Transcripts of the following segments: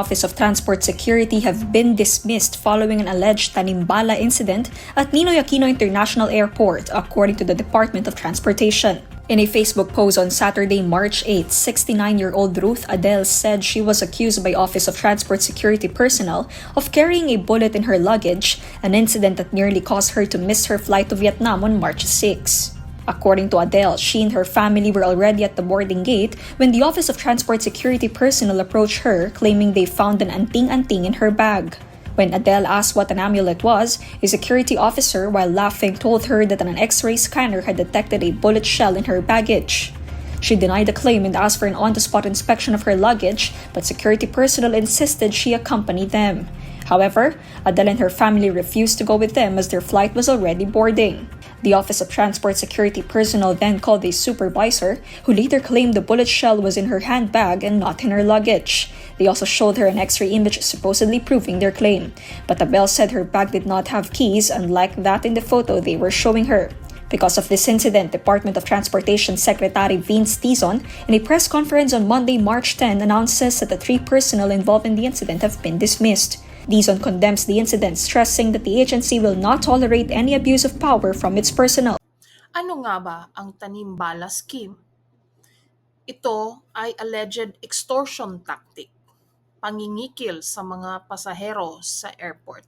Office of Transport Security have been dismissed following an alleged tanimbala incident at Ninoy Aquino International Airport, according to the Department of Transportation. In a Facebook post on Saturday, March 8, 69-year-old Ruth Adele said she was accused by Office of Transport Security personnel of carrying a bullet in her luggage, an incident that nearly caused her to miss her flight to Vietnam on March 6. According to Adele, she and her family were already at the boarding gate when the Office of Transport Security personnel approached her, claiming they found an anting-anting in her bag. When Adele asked what an amulet was, a security officer, while laughing, told her that an X-ray scanner had detected a bullet shell in her baggage. She denied the claim and asked for an on-the-spot inspection of her luggage, but security personnel insisted she accompany them. However, Adele and her family refused to go with them as their flight was already boarding. The Office of Transport Security personnel then called a supervisor, who later claimed the bullet shell was in her handbag and not in her luggage. They also showed her an X-ray image supposedly proving their claim. But Adele said her bag did not have keys, unlike that in the photo they were showing her. Because of this incident, Department of Transportation Secretary Vince Tizon, in a press conference on Monday, March 10, announces that the 3 personnel involved in the incident have been dismissed. Tizon condemns the incident, stressing that the agency will not tolerate any abuse of power from its personnel. Ano nga ba ang tanimbala scheme? Ito ay alleged extortion tactic, pangingikil sa mga pasahero sa airport.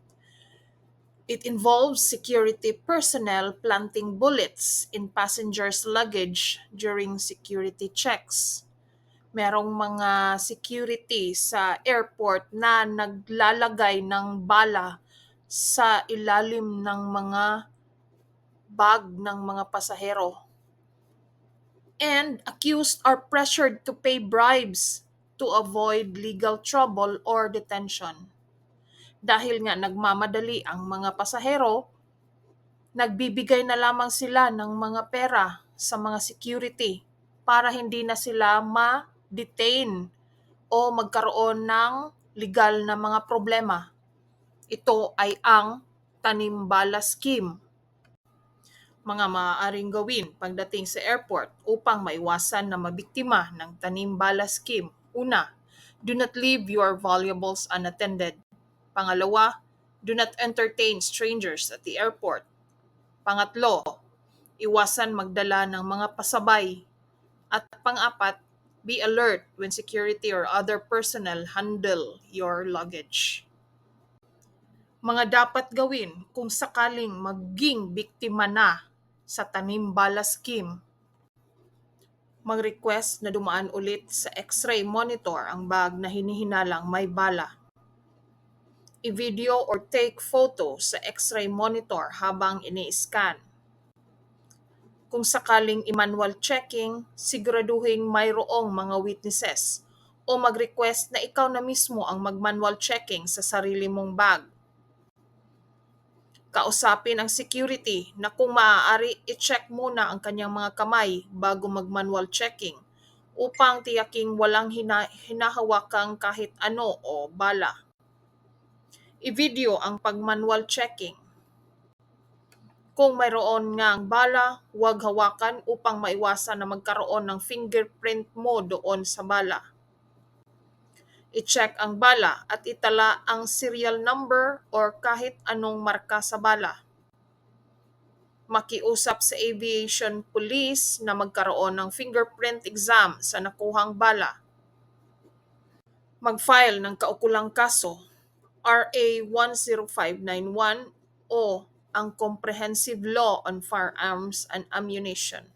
It involves security personnel planting bullets in passengers' luggage during security checks. Merong mga security sa airport na naglalagay ng bala sa ilalim ng mga bag ng mga pasahero. And accused are pressured to pay bribes to avoid legal trouble or detention. Dahil nga nagmamadali ang mga pasahero, nagbibigay na lamang sila ng mga pera sa mga security para hindi na sila ma-detain o magkaroon ng legal na mga problema. Ito ay ang tanimbala scheme. Mga maaaring gawin pagdating sa airport upang maiwasan na mabiktima ng tanimbala scheme. Una, do not leave your valuables unattended. Pangalawa, do not entertain strangers at the airport. Pangatlo, iwasan magdala ng mga pasabay. At pang-apat, be alert when security or other personnel handle your luggage. Mga dapat gawin kung sakaling maging biktima na sa tanimbala scheme. Mag-request na dumaan ulit sa X-ray monitor ang bag na hinihinalang may bala. I-video or take photo sa X-ray monitor habang ini-scan. Kung sakaling i-manual checking, siguraduhin mayroong mga witnesses o mag-request na ikaw na mismo ang mag-manual checking sa sarili mong bag. Kausapin ang security na kung maaari i-check muna ang kanyang mga kamay bago mag-manual checking upang tiyaking walang hinahawakang kahit ano o bala. I-video ang pag-manual checking. Kung mayroon nga ang bala, huwag hawakan upang maiwasan na magkaroon ng fingerprint mo doon sa bala. I-check ang bala at itala ang serial number or kahit anong marka sa bala. Makiusap sa aviation police na magkaroon ng fingerprint exam sa nakuhang bala. Mag-file ng kaukulang kaso, RA 10591 o ang Comprehensive Law on Firearms and Ammunition.